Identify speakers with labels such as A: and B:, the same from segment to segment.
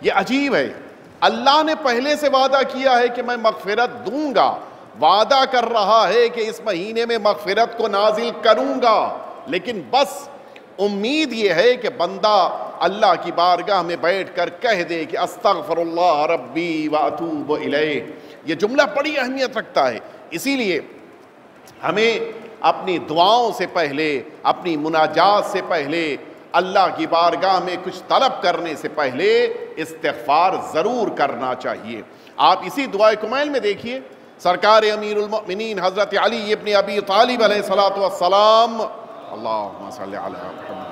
A: یہ عجیب ہے، اللہ نے پہلے سے وعدہ کیا ہے کہ میں مغفرت دوں گا، وعدہ کر رہا ہے کہ اس مہینے میں مغفرت کو نازل کروں گا، لیکن بس امید یہ ہے کہ بندہ اللہ کی بارگاہ میں بیٹھ کر کہہ دے کہ استغفر اللہ ربی واتوب الیہ۔ یہ جملہ بڑی اہمیت رکھتا ہے، اسی لیے ہمیں اپنی دعاؤں سے پہلے، اپنی مناجات سے پہلے، اللہ کی بارگاہ میں کچھ طلب کرنے سے پہلے استغفار ضرور کرنا چاہیے۔ آپ اسی دعائے کمیل میں دیکھیے، سرکار امیر المؤمنین حضرت علی ابن ابی طالب علیہ السلام، اللہم صلی علی محمد،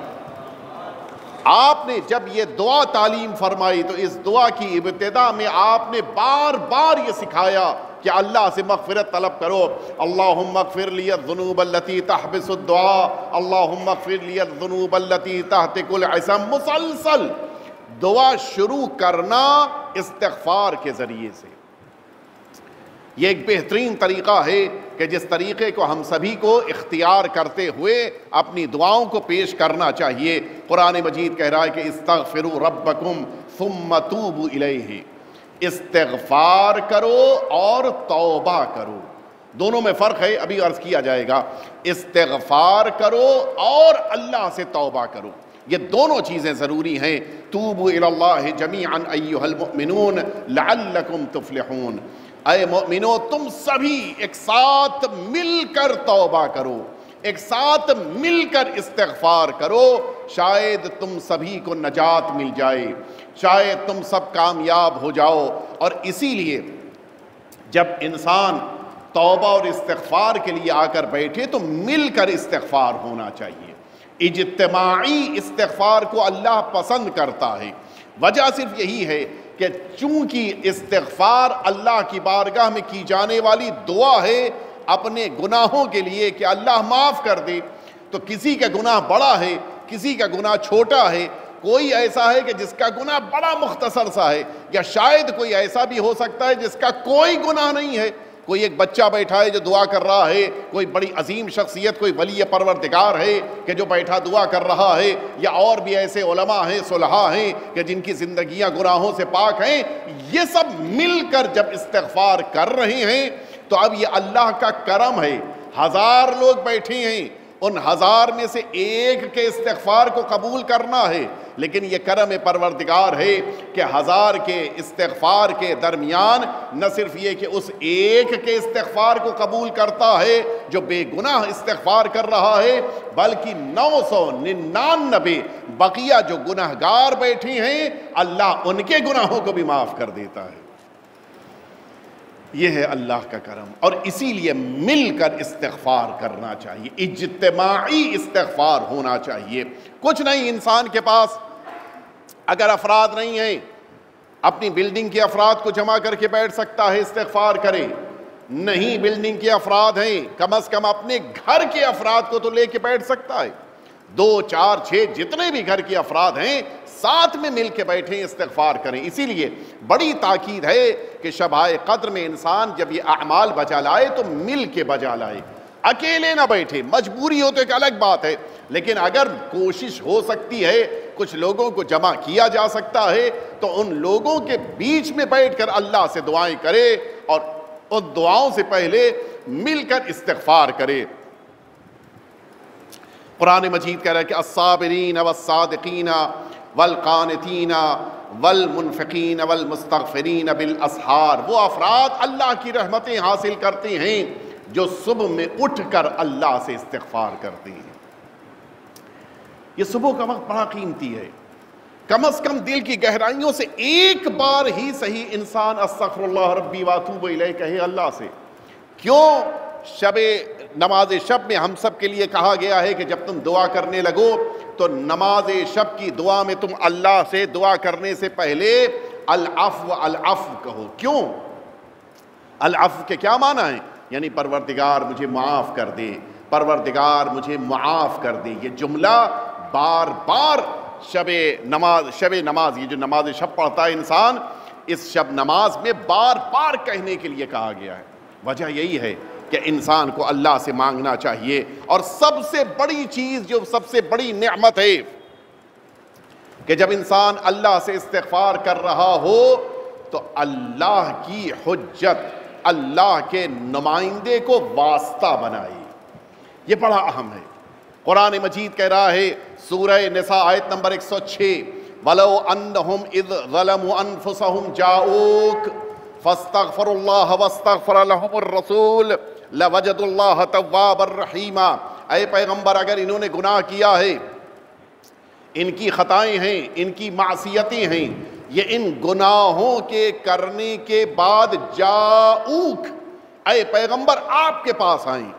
A: آپ نے جب یہ دعا تعلیم فرمائی تو اس دعا کی ابتدا میں آپ نے بار بار یہ سکھایا کہ اللہ سے مغفرت طلب کرو، اللہم اغفر لی الذنوب التي تحبس الدعاء، اللہم اغفر لی الذنوب التي تہتک العصم۔ مسلسل دعا شروع کرنا استغفار کے ذریعے سے، یہ ایک بہترین طریقہ ہے کہ جس طریقے کو ہم سبھی کو اختیار کرتے ہوئے اپنی دعاؤں کو پیش کرنا چاہیے۔ قرآن مجید کہہ رہا ہے کہ استغفروا ربکم ثم توبوا الیہ، استغفار کرو اور توبہ کرو، دونوں میں فرق ہے، ابھی عرض کیا جائے گا۔ استغفار کرو اور اللہ سے توبہ کرو، یہ دونوں چیزیں ضروری ہیں۔ توبوا الی اللہ جمیعا ایھا المؤمنون لعلکم تفلحون، اے مومنو تم سبھی ایک ساتھ مل کر توبہ کرو، ایک ساتھ مل کر استغفار کرو، شاید تم سبھی کو نجات مل جائے، شاید تم سب کامیاب ہو جاؤ۔ اور اسی لیے جب انسان توبہ اور استغفار کے لیے آ کر بیٹھے تو مل کر استغفار ہونا چاہیے۔ اجتماعی استغفار کو اللہ پسند کرتا ہے، وجہ صرف یہی ہے کہ چونکہ استغفار اللہ کی بارگاہ میں کی جانے والی دعا ہے اپنے گناہوں کے لیے کہ اللہ معاف کر دے، تو کسی کا گناہ بڑا ہے، کسی کا گناہ چھوٹا ہے، کوئی ایسا ہے کہ جس کا گناہ بڑا مختصر سا ہے، یا شاید کوئی ایسا بھی ہو سکتا ہے جس کا کوئی گناہ نہیں ہے، کوئی ایک بچہ بیٹھا ہے جو دعا کر رہا ہے، کوئی بڑی عظیم شخصیت، کوئی ولی پروردگار ہے کہ جو بیٹھا دعا کر رہا ہے، یا اور بھی ایسے علماء ہیں، صلحاء ہیں کہ جن کی زندگیاں گناہوں سے پاک ہیں، یہ سب مل کر جب استغفار کر رہے ہیں تو اب یہ اللہ کا کرم ہے۔ 1000 لوگ بیٹھے ہیں، ان 1000 میں سے ایک کے استغفار کو قبول کرنا ہے، لیکن یہ کرم پروردگار ہے کہ 1000 کے استغفار کے درمیان نہ صرف یہ کہ اس ایک کے استغفار کو قبول کرتا ہے جو بے گناہ استغفار کر رہا ہے، بلکہ 999 بقیہ جو گناہگار بیٹھے ہیں اللہ ان کے گناہوں کو بھی معاف کر دیتا ہے۔ یہ ہے اللہ کا کرم، اور اسی لیے مل کر استغفار کرنا چاہیے، اجتماعی استغفار ہونا چاہیے۔ کچھ نہیں، انسان کے پاس اگر افراد نہیں ہیں، اپنی بلڈنگ کے افراد کو جمع کر کے بیٹھ سکتا ہے، استغفار کرے۔ نہیں بلڈنگ کے افراد ہیں، کم از کم اپنے گھر کے افراد کو تو لے کے بیٹھ سکتا ہے، 2 4 6 جتنے بھی گھر کے افراد ہیں ساتھ میں مل کے بیٹھیں، استغفار کریں۔ اسی لیے بڑی تاکید ہے کہ شبائے قدر میں انسان جب یہ اعمال بجا لائے تو مل کے بجا لائے، اکیلے نہ بیٹھے۔ مجبوری ہو تو ایک الگ بات ہے، لیکن اگر کوشش ہو سکتی ہے، کچھ لوگوں کو جمع کیا جا سکتا ہے، تو ان لوگوں کے بیچ میں بیٹھ کر اللہ سے دعائیں کرے اور ان دعاؤں سے پہلے مل کر استغفار کرے۔ قرآن مجید کہہ رہا ہے کہ الصابرین والصادقین والقانتین والمنفقین والمستغفرین بالاسحار، وہ افراد اللہ کی رحمتیں حاصل کرتے ہیں جو صبح میں اٹھ کر اللہ سے استغفار کرتے ہیں۔ یہ صبح کا وقت بڑا قیمتی ہے، کم از کم دل کی گہرائیوں سے ایک بار ہی صحیح انسان استغفر اللہ ربی واتوب الیہ کہے اللہ سے۔ کیوں؟ نماز شب میں ہم سب کے لیے کہا گیا ہے کہ جب تم دعا کرنے لگو تو نماز شب کی دعا میں تم اللہ سے دعا کرنے سے پہلے العفو العفو کہو۔ کیوں؟ العفو کے کیا معنی ہیں؟ یعنی پروردگار مجھے معاف کر دے، پروردگار مجھے معاف کر دے۔ یہ جملہ بار بار شب نماز، یہ جو نماز شب پڑھتا ہے انسان، اس شب نماز میں بار بار کہنے کے لیے کہا گیا ہے۔ وجہ یہی ہے کہ انسان کو اللہ سے مانگنا چاہیے، اور سب سے بڑی چیز جو سب سے بڑی نعمت ہے کہ جب انسان اللہ سے استغفار کر رہا ہو تو اللہ کی حجت، اللہ کے نمائندے کو واسطہ بنائے. یہ بڑا اہم ہے. قرآن مجید کہہ رہا ہے سورہ نساء آیت نمبر 106، وَلَوْ أَنَّهُمْ إِذْ ظَلَمُوا أَنفُسَهُمْ جَاءُوكَ فَاسْتَغْفَرُوا اللَّهَ وَاسْتَغْفَرَ لَهُمُ الرَّسُولُ لَوَجَدُوا اللَّهَ تَوَّابًا رَحِيمًا. اے پیغمبر، اگر انہوں نے گناہ کیا ہے، ان کی خطائیں ہیں، ان کی معصیتیں ہیں، یہ ان گناہوں کے کرنے کے بعد جاؤک، اے پیغمبر آپ کے پاس آئیں،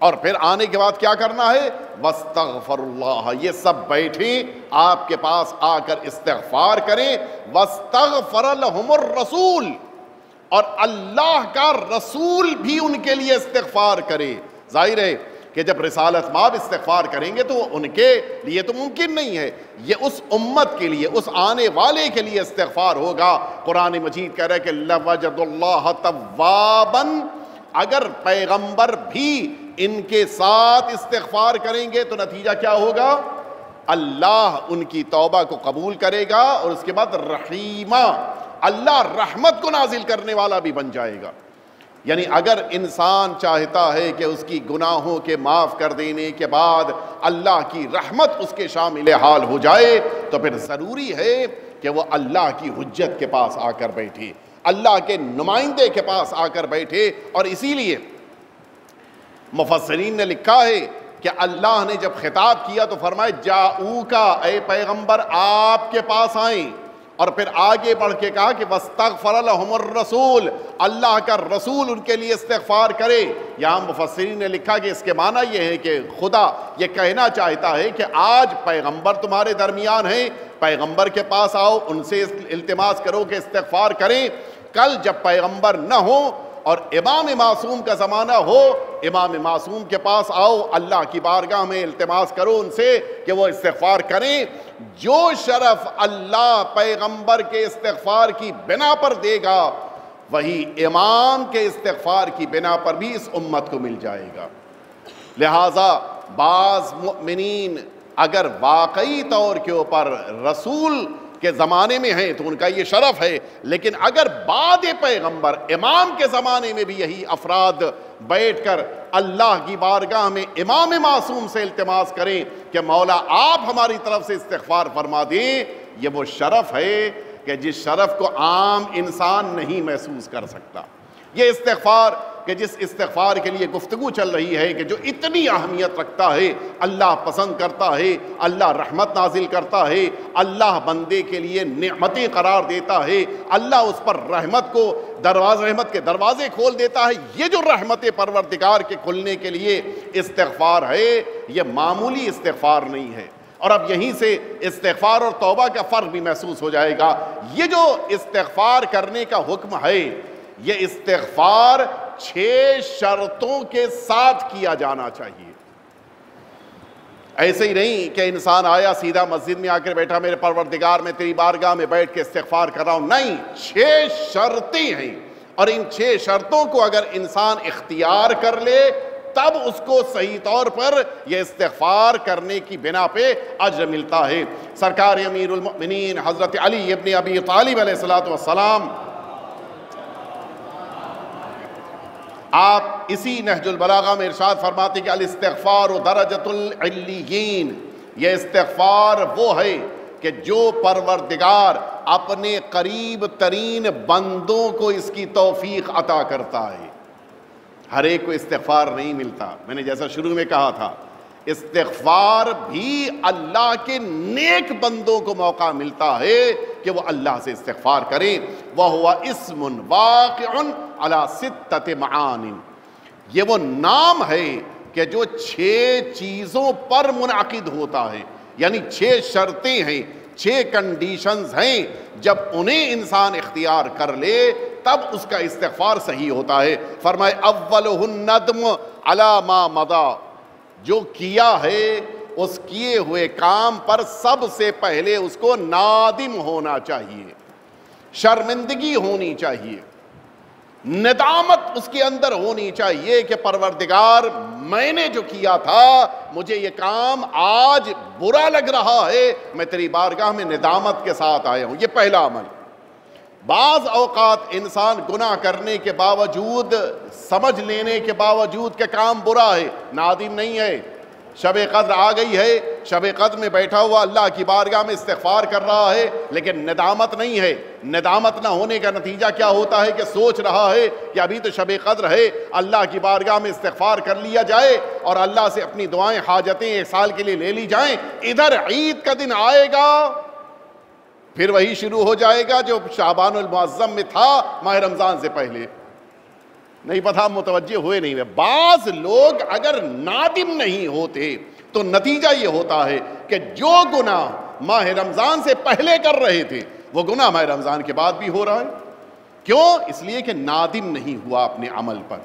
A: اور پھر آنے کے بعد کیا کرنا ہے؟ وَاسْتَغْفَرُ اللَّهَ، یہ سب بیٹھیں آپ کے پاس آ کر استغفار کریں. وَاسْتَغْفَرَ لَهُمُ الرَّسُولُ، اور اللہ کا رسول بھی ان کے لیے استغفار کرے. ظاہر ہے کہ جب رسالت مآب استغفار کریں گے تو ان کے لیے تو ممکن نہیں ہے، یہ اس امت کے لیے، اس آنے والے کے لیے استغفار ہوگا. قرآن مجید کہہ رہا ہے کہ لَوَجَدُ اللَّهَ تَوَّابًا، اگر پیغمبر بھی ان کے ساتھ استغفار کریں گے تو نتیجہ کیا ہوگا؟ اللہ ان کی توبہ کو قبول کرے گا، اور اس کے بعد رحیمہ، اللہ رحمت کو نازل کرنے والا بھی بن جائے گا. یعنی اگر انسان چاہتا ہے کہ اس کی گناہوں کے معاف کر دینے کے بعد اللہ کی رحمت اس کے شامل حال ہو جائے تو پھر ضروری ہے کہ وہ اللہ کی حجت کے پاس آ کر بیٹھے، اللہ کے نمائندے کے پاس آ کر بیٹھے. اور اسی لیے مفسرین نے لکھا ہے کہ اللہ نے جب خطاب کیا تو فرمائے جاؤکا، اے پیغمبر آپ کے پاس آئیں، اور پھر آگے بڑھ کے کہا کہ وَاسْتَغْفَرَ لَهُمُ الرَّسُولُ، اللہ کا رسول ان کے لیے استغفار کرے. یہاں مفسرین نے لکھا کہ اس کے معنی یہ ہے کہ خدا یہ کہنا چاہتا ہے کہ آج پیغمبر تمہارے درمیان ہیں، پیغمبر کے پاس آؤ، ان سے التماس کرو کہ استغفار کریں. کل جب پیغمبر نہ ہو اور امام معصوم کا زمانہ ہو، امام معصوم کے پاس آؤ، اللہ کی بارگاہ میں التماس کرو ان سے کہ وہ استغفار کریں. جو شرف اللہ پیغمبر کے استغفار کی بنا پر دے گا وہی امام کے استغفار کی بنا پر بھی اس امت کو مل جائے گا. لہٰذا بعض مؤمنین اگر واقعی طور کے اوپر رسول کے زمانے میں ہیں تو ان کا یہ شرف ہے، لیکن اگر بعد پیغمبر امام کے زمانے میں بھی یہی افراد بیٹھ کر اللہ کی بارگاہ میں امام معصوم سے التماس کریں کہ مولا آپ ہماری طرف سے استغفار فرما دیں، یہ وہ شرف ہے کہ جس شرف کو عام انسان نہیں محسوس کر سکتا. یہ استغفار کہ جس استغفار کے لیے گفتگو چل رہی ہے کہ جو اتنی اہمیت رکھتا ہے، اللہ پسند کرتا ہے، اللہ رحمت نازل کرتا ہے، اللہ بندے کے لیے نعمتیں قرار دیتا ہے، اللہ اس پر رحمت کے دروازے کھول دیتا ہے. یہ جو رحمت پروردگار کے کھلنے کے لیے استغفار ہے، یہ معمولی استغفار نہیں ہے. اور اب یہیں سے استغفار اور توبہ کا فرق بھی محسوس ہو جائے گا. یہ جو استغفار کرنے کا حکم ہے، یہ استغفار 6 شرطوں کے ساتھ کیا جانا چاہیے. ایسے ہی نہیں کہ انسان آیا سیدھا مسجد میں آ کر بیٹھا میرے پروردگار میں تیری بارگاہ میں بیٹھ کے استغفار کر رہا ہوں. نہیں، 6 شرطیں ہیں، اور ان 6 شرطوں کو اگر انسان اختیار کر لے تب اس کو صحیح طور پر یہ استغفار کرنے کی بنا پہ اجر ملتا ہے. سرکار امیر المؤمنین حضرت علی ابن ابی طالب علیہ السلام آپ اسی نہج البلاغہ میں ارشاد فرماتے کہ الاستغفار درجۃ العلیین، یہ استغفار وہ ہے کہ جو پروردگار اپنے قریب ترین بندوں کو اس کی توفیق عطا کرتا ہے. ہر ایک کو استغفار نہیں ملتا. میں نے جیسا شروع میں کہا تھا، استغفار بھی اللہ کے نیک بندوں کو موقع ملتا ہے کہ وہ اللہ سے استغفار کریں. وَهُوَ اسم واقع علی 6 معان، یہ وہ نام ہے کہ جو 6 چیزوں پر منعقد ہوتا ہے. یعنی 6 شرطیں ہیں، 6 کنڈیشنز ہیں، جب انہیں انسان اختیار کر لے تب اس کا استغفار صحیح ہوتا ہے. فرمائے اولہ الندم علی ما مضی، جو کیا ہے اس کیے ہوئے کام پر سب سے پہلے اس کو نادم ہونا چاہیے، شرمندگی ہونی چاہیے. ندامت اس کے اندر ہونی چاہیے کہ پروردگار میں نے جو کیا تھا مجھے یہ کام آج برا لگ رہا ہے، میں تیری بارگاہ میں ندامت کے ساتھ آیا ہوں۔ یہ پہلا عمل۔ بعض اوقات انسان گناہ کرنے کے باوجود، سمجھ لینے کے باوجود کہ کام برا ہے، نادم نہیں ہے۔ شب قدر آ گئی ہے، شب قدر میں بیٹھا ہوا اللہ کی بارگاہ میں استغفار کر رہا ہے، لیکن ندامت نہیں ہے۔ ندامت نہ ہونے کا نتیجہ کیا ہوتا ہے کہ سوچ رہا ہے کہ ابھی تو شب قدر ہے، اللہ کی بارگاہ میں استغفار کر لیا جائے اور اللہ سے اپنی دعائیں، حاجتیں ایک سال کے لیے لے لی جائیں۔ ادھر عید کا دن آئے گا، پھر وہی شروع ہو جائے گا جو شعبان المعظم میں تھا، ماہ رمضان سے پہلے۔ نہیں پتہ متوجہ ہوئے نہیں ہوئے۔ بعض لوگ اگر نادم نہیں ہوتے تو نتیجہ یہ ہوتا ہے کہ جو گناہ ماہ رمضان سے پہلے کر رہے تھے وہ گناہ ماہ رمضان کے بعد بھی ہو رہا ہے۔ کیوں؟ اس لیے کہ نادم نہیں ہوا اپنے عمل پر۔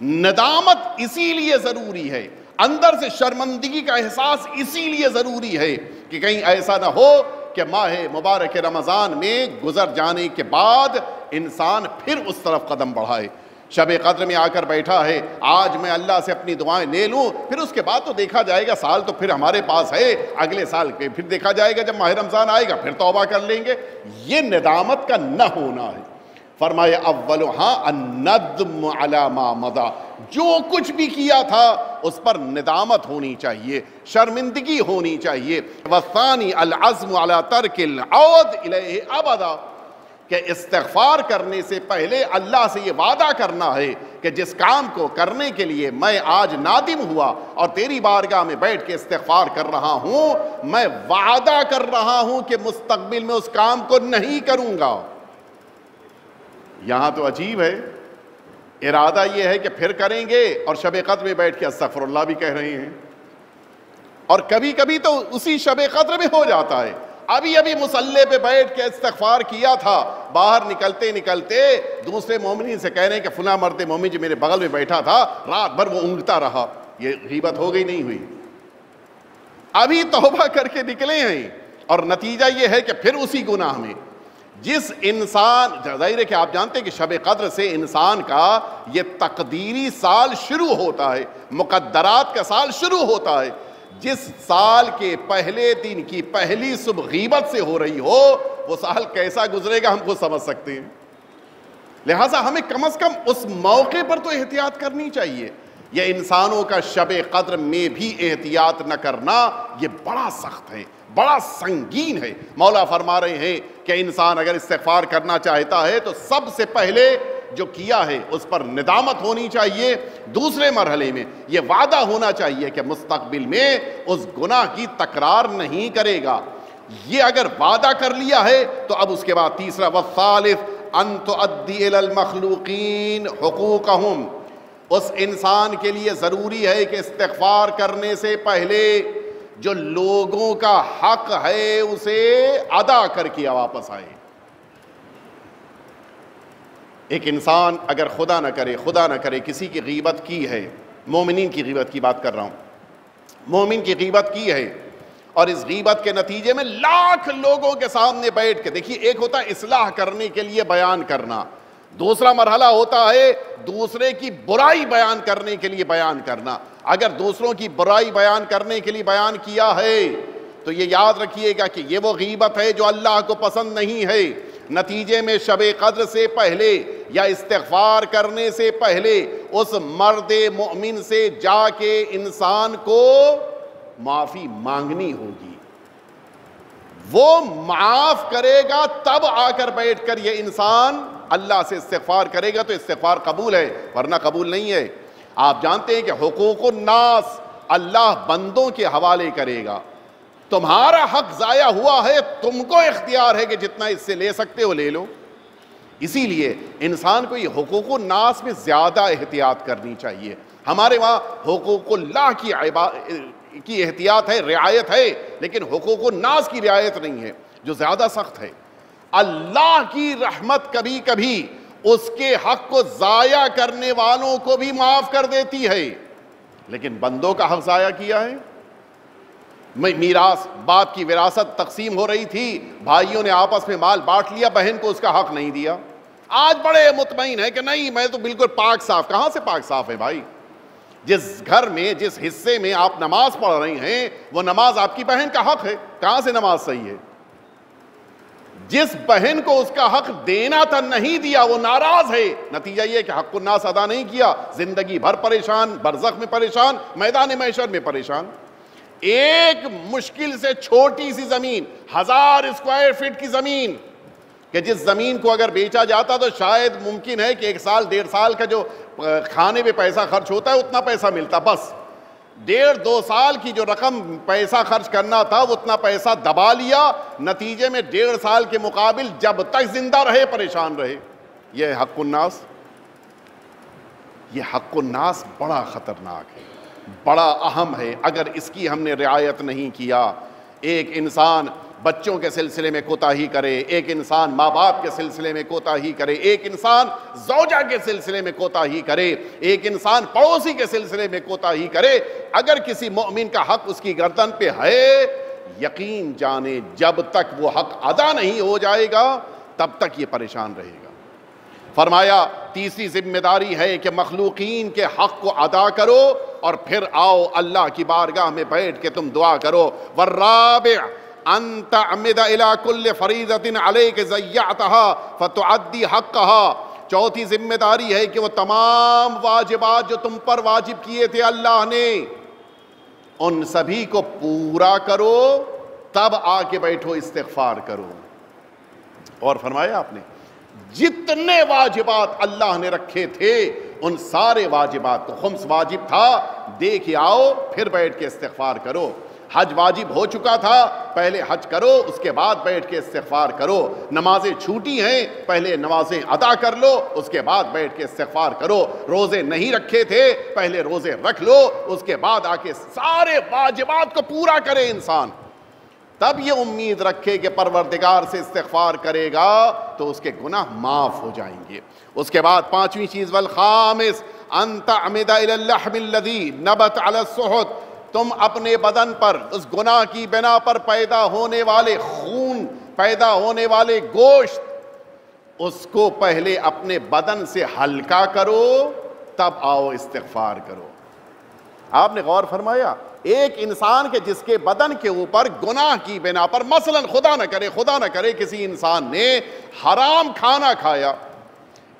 A: ندامت اسی لیے ضروری ہے، اندر سے شرمندگی کا احساس اسی لیے ضروری ہے کہ کہیں ایسا نہ ہو کہ ماہ مبارک رمضان میں گزر جانے کے بعد انسان پھر اس طرف قدم بڑھائے۔ شب قدر میں آ کر بیٹھا ہے، آج میں اللہ سے اپنی دعائیں لے لوں، پھر اس کے بعد تو دیکھا جائے گا، سال تو پھر ہمارے پاس ہے، اگلے سال کے پھر دیکھا جائے گا، جب ماہ رمضان آئے گا پھر توبہ کر لیں گے۔ یہ ندامت کا نہ ہونا ہے۔ فرمایا اولھا الندم علی ما مضی، جو کچھ بھی کیا تھا اس پر ندامت ہونی چاہیے، شرمندگی ہونی چاہیے۔ والثانی العزم علی ترک العود الیہ ابدا، کہ استغفار کرنے سے پہلے اللہ سے یہ وعدہ کرنا ہے کہ جس کام کو کرنے کے لیے میں آج نادم ہوا اور تیری بارگاہ میں بیٹھ کے استغفار کر رہا ہوں، میں وعدہ کر رہا ہوں کہ مستقبل میں اس کام کو نہیں کروں گا۔ یہاں تو عجیب ہے، ارادہ یہ ہے کہ پھر کریں گے اور شب قدر میں بیٹھ کے استغفر اللہ بھی کہہ رہے ہیں، اور کبھی کبھی تو اسی شب قدر میں ہو جاتا ہے۔ ابھی مصلی پہ بیٹھ کے استغفار کیا تھا، باہر نکلتے نکلتے دوسرے مومنین سے کہہ رہے ہیں کہ فلاں مرد مومن جو میرے بغل میں بیٹھا تھا رات بھر وہ اونگتا رہا۔ یہ غیبت ہو گئی نہیں ہوئی؟ ابھی توبہ کر کے نکلے ہیں اور نتیجہ یہ ہے کہ پھر اسی گناہ میں۔ جس انسان، ظاہر ہے کہ آپ جانتے ہیں کہ شب قدر سے انسان کا یہ تقدیری سال شروع ہوتا ہے، مقدرات کا سال شروع ہوتا ہے۔ جس سال کے پہلے دن کی پہلی صبح غیبت سے ہو رہی ہو، وہ سال کیسا گزرے گا ہم خود سمجھ سکتے ہیں۔ لہٰذا ہمیں کم از کم اس موقع پر تو احتیاط کرنی چاہیے۔ یہ انسانوں کا شب قدر میں بھی احتیاط نہ کرنا یہ بڑا سخت ہے، بڑا سنگین ہے۔ مولا فرما رہے ہیں کہ انسان اگر استغفار کرنا چاہتا ہے تو سب سے پہلے جو کیا ہے اس پر ندامت ہونی چاہیے۔ دوسرے مرحلے میں یہ وعدہ ہونا چاہیے کہ مستقبل میں اس گناہ کی تکرار نہیں کرے گا۔ یہ اگر وعدہ کر لیا ہے تو اب اس کے بعد تیسرا والثالث ان تؤدی الی المخلوقین حقوقہم، اس انسان کے لیے ضروری ہے کہ استغفار کرنے سے پہلے جو لوگوں کا حق ہے اسے ادا کر کے واپس آئے۔ ایک انسان اگر خدا نہ کرے کسی کی غیبت کی ہے، مومنین کی غیبت کی بات کر رہا ہوں، مومن کی غیبت کی ہے اور اس غیبت کے نتیجے میں لاکھ لوگوں کے سامنے بیٹھ کے، دیکھیے ایک ہوتا ہے اصلاح کرنے کے لیے بیان کرنا، دوسرا مرحلہ ہوتا ہے دوسرے کی برائی بیان کرنے کے لیے بیان کرنا۔ اگر دوسروں کی برائی بیان کرنے کے لیے بیان کیا ہے تو یہ یاد رکھیے گا کہ یہ وہ غیبت ہے جو اللہ کو پسند نہیں ہے۔ نتیجے میں شب قدر سے پہلے یا استغفار کرنے سے پہلے اس مرد مومن سے جا کے انسان کو معافی مانگنی ہوگی، وہ معاف کرے گا تب آ کر بیٹھ کر یہ انسان اللہ سے استغفار کرے گا تو استغفار قبول ہے، ورنہ قبول نہیں ہے۔ آپ جانتے ہیں کہ حقوق الناس اللہ بندوں کے حوالے کرے گا۔ تمہارا حق ضائع ہوا ہے، تم کو اختیار ہے کہ جتنا اس سے لے سکتے ہو لے لو۔ اسی لیے انسان کو یہ حقوق الناس میں زیادہ احتیاط کرنی چاہیے۔ ہمارے وہاں حقوق اللہ کی احتیاط ہے، رعایت ہے، لیکن حقوق الناس کی رعایت نہیں ہے، جو زیادہ سخت ہے۔ اللہ کی رحمت کبھی کبھی اس کے حق کو ضائع کرنے والوں کو بھی معاف کر دیتی ہے، لیکن بندوں کا حق ضائع کیا ہے۔ میراث، باپ کی وراثت تقسیم ہو رہی تھی، بھائیوں نے آپس میں مال بانٹ لیا، بہن کو اس کا حق نہیں دیا، آج بڑے مطمئن ہے کہ نہیں میں تو بالکل پاک صاف. کہاں سے پاک صاف ہے بھائی؟ جس گھر میں جس حصے میں آپ نماز پڑھ رہی ہیں وہ نماز آپ کی بہن کا حق ہے. کہاں سے نماز صحیح ہے؟ جس بہن کو اس کا حق دینا تھا نہیں دیا وہ ناراض ہے. نتیجہ یہ کہ حق الناس ادا نہیں کیا, زندگی بھر پریشان, برزخ میں پریشان, میدان محشر میں پریشان. ایک مشکل سے چھوٹی سی زمین, 1000 اسکوائر فٹ کی زمین, کہ جس زمین کو اگر بیچا جاتا تو شاید ممکن ہے کہ 1 سال 1.5 سال کا جو کھانے پہ پیسہ خرچ ہوتا ہے اتنا پیسہ ملتا. بس 1.5-2 سال کی جو رقم پیسہ خرچ کرنا تھا وہ اتنا پیسہ دبا لیا. نتیجے میں 1.5 سال کے مقابل جب تک زندہ رہے پریشان رہے. یہ حق الناس, یہ حق الناس بڑا خطرناک ہے, بڑا اہم ہے. اگر اس کی ہم نے رعایت نہیں کیا, ایک انسان بچوں کے سلسلے میں کوتاہی کرے, ایک انسان ماں باپ کے سلسلے میں کوتاہی کرے, ایک انسان زوجہ کے سلسلے میں کوتاہی کرے, ایک انسان پڑوسی کے سلسلے میں کوتاہی کرے, اگر کسی مومن کا حق اس کی گردن پہ ہے, یقین جانے جب تک وہ حق ادا نہیں ہو جائے گا تب تک یہ پریشان رہے گا. فرمایا تیسری ذمہ داری ہے کہ مخلوقین کے حق کو ادا کرو اور پھر آؤ اللہ کی بارگاہ میں بیٹھ کے تم دعا کرو. والرابع ان تعمد الى كل فریضۃ علیک ضیعتها فتعدی حقها. چوتھی ذمہ داری ہے کہ وہ تمام واجبات جو تم پر واجب کیے تھے اللہ نے, ان سبھی کو پورا کرو, تب آ کے بیٹھو استغفار کرو. اور فرمایا آپ نے جتنے واجبات اللہ نے رکھے تھے ان سارے واجبات کو, خمس واجب تھا, دے کے آؤ پھر بیٹھ کے استغفار کرو. حج واجب ہو چکا تھا, پہلے حج کرو اس کے بعد بیٹھ کے استغفار کرو. نمازیں چھوٹی ہیں, پہلے نمازیں ادا کر لو اس کے بعد بیٹھ کے استغفار کرو. روزے نہیں رکھے تھے, پہلے روزے رکھ لو اس کے بعد آ کے سارے واجبات کو پورا کرے انسان. تب یہ امید رکھے کہ پروردگار سے استغفار کرے گا تو اس کے گناہ معاف ہو جائیں گے. اس کے بعد پانچویں چیز والخامس ان تعمد الى اللحم الذي نبت على السحت. تم اپنے بدن پر اس گناہ کی بنا پر پیدا ہونے والے خون, پیدا ہونے والے گوشت, اس کو پہلے اپنے بدن سے ہلکا کرو تب آؤ استغفار کرو. آپ نے غور فرمایا ایک انسان کے جس کے بدن کے اوپر گناہ کی بنا پر, مثلا خدا نہ کرے کسی انسان نے حرام کھانا کھایا,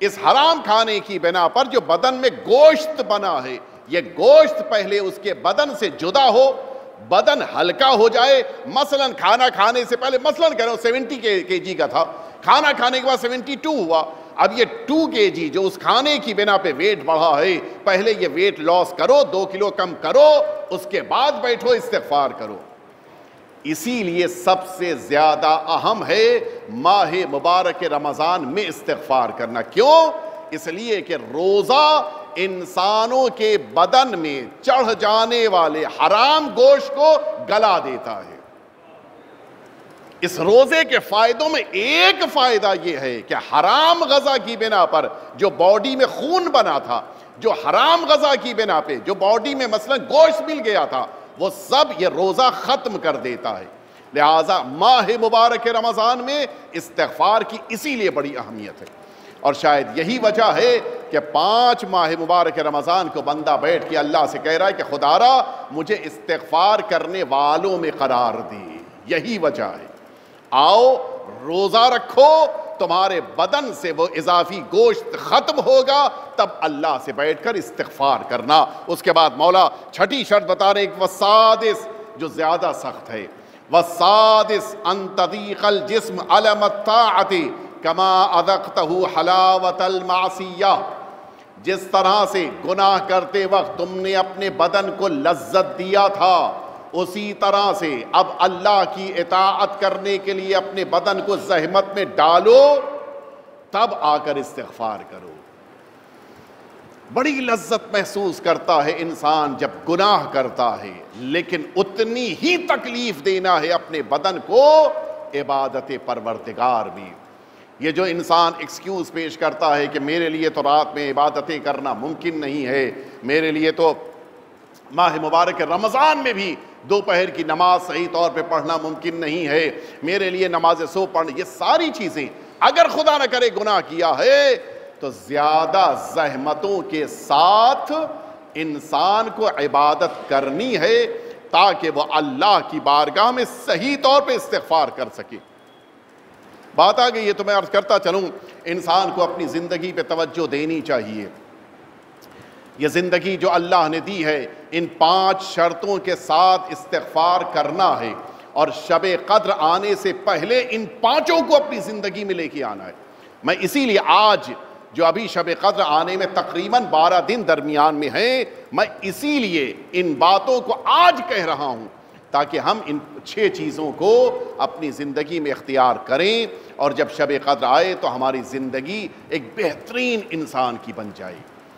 A: اس حرام کھانے کی بنا پر جو بدن میں گوشت بنا ہے, یہ گوشت پہلے اس کے بدن سے جدا ہو, بدن ہلکا ہو جائے. مثلا کھانا کھانے سے پہلے, مثلا کہہ رہا ہوں 70 kg کا تھا, کھانا کھانے کے بعد 72 ہوا, اب یہ 2 kg جو اس کھانے کی بنا پہ ویٹ بڑھا ہے, پہلے یہ ویٹ لاس کرو, 2 کلو کم کرو, اس کے بعد بیٹھو استغفار کرو. اسی لیے سب سے زیادہ اہم ہے ماہ مبارک رمضان میں استغفار کرنا. کیوں؟ اس لیے کہ روزہ انسانوں کے بدن میں چڑھ جانے والے حرام گوشت کو گلا دیتا ہے. اس روزے کے فائدوں میں ایک فائدہ یہ ہے کہ حرام غذا کی بنا پر جو باڈی میں خون بنا تھا, جو حرام غذا کی بنا پہ جو باڈی میں مثلا گوشت مل گیا تھا, وہ سب یہ روزہ ختم کر دیتا ہے. لہٰذا ماہ مبارک رمضان میں استغفار کی اسی لیے بڑی اہمیت ہے. اور شاید یہی وجہ ہے کہ 5 ماہ مبارک رمضان کو بندہ بیٹھ کے اللہ سے کہہ رہا ہے کہ خدا مجھے استغفار کرنے والوں میں قرار دے. یہی وجہ ہے. آؤ روزہ رکھو, تمہارے بدن سے وہ اضافی گوشت ختم ہوگا, تب اللہ سے بیٹھ کر استغفار کرنا. اس کے بعد مولا چھٹی شرط بتا رہے ایک والسادس جو زیادہ سخت ہے, والسادس ان تضیق الجسم علم الطاعت کما اذقتہ حلاوت المعصیہ. جس طرح سے گناہ کرتے وقت تم نے اپنے بدن کو لذت دیا تھا, اسی طرح سے اب اللہ کی اطاعت کرنے کے لیے اپنے بدن کو زحمت میں ڈالو, تب آ کر استغفار کرو. بڑی لذت محسوس کرتا ہے انسان جب گناہ کرتا ہے, لیکن اتنی ہی تکلیف دینا ہے اپنے بدن کو عبادت پروردگار بھی. یہ جو انسان ایکسکیوز پیش کرتا ہے کہ میرے لیے تو رات میں عبادتیں کرنا ممکن نہیں ہے, میرے لیے تو ماہ مبارک رمضان میں بھی دوپہر کی نماز صحیح طور پہ پڑھنا ممکن نہیں ہے, میرے لیے نماز صبح پڑھنا, یہ ساری چیزیں اگر خدا نہ کرے گناہ کیا ہے تو زیادہ زحمتوں کے ساتھ انسان کو عبادت کرنی ہے تاکہ وہ اللہ کی بارگاہ میں صحیح طور پہ استغفار کر سکے۔ بات آ گئی ہے تو میں عرض کرتا چلوں، انسان کو اپنی زندگی پہ توجہ دینی چاہیے۔ یہ زندگی جو اللہ نے دی ہے، ان 5 شرطوں کے ساتھ استغفار کرنا ہے، اور شب قدر آنے سے پہلے ان 5 کو اپنی زندگی میں لے کے آنا ہے۔ میں اسی لیے آج جو ابھی شب قدر آنے میں تقریباً 12 دن درمیان میں ہیں، میں اسی لیے ان باتوں کو آج کہہ رہا ہوں تاکہ ہم ان 6 چیزوں کو اپنی زندگی میں اختیار کریں، اور جب شب قدر آئے تو ہماری زندگی ایک بہترین انسان کی بن جائے۔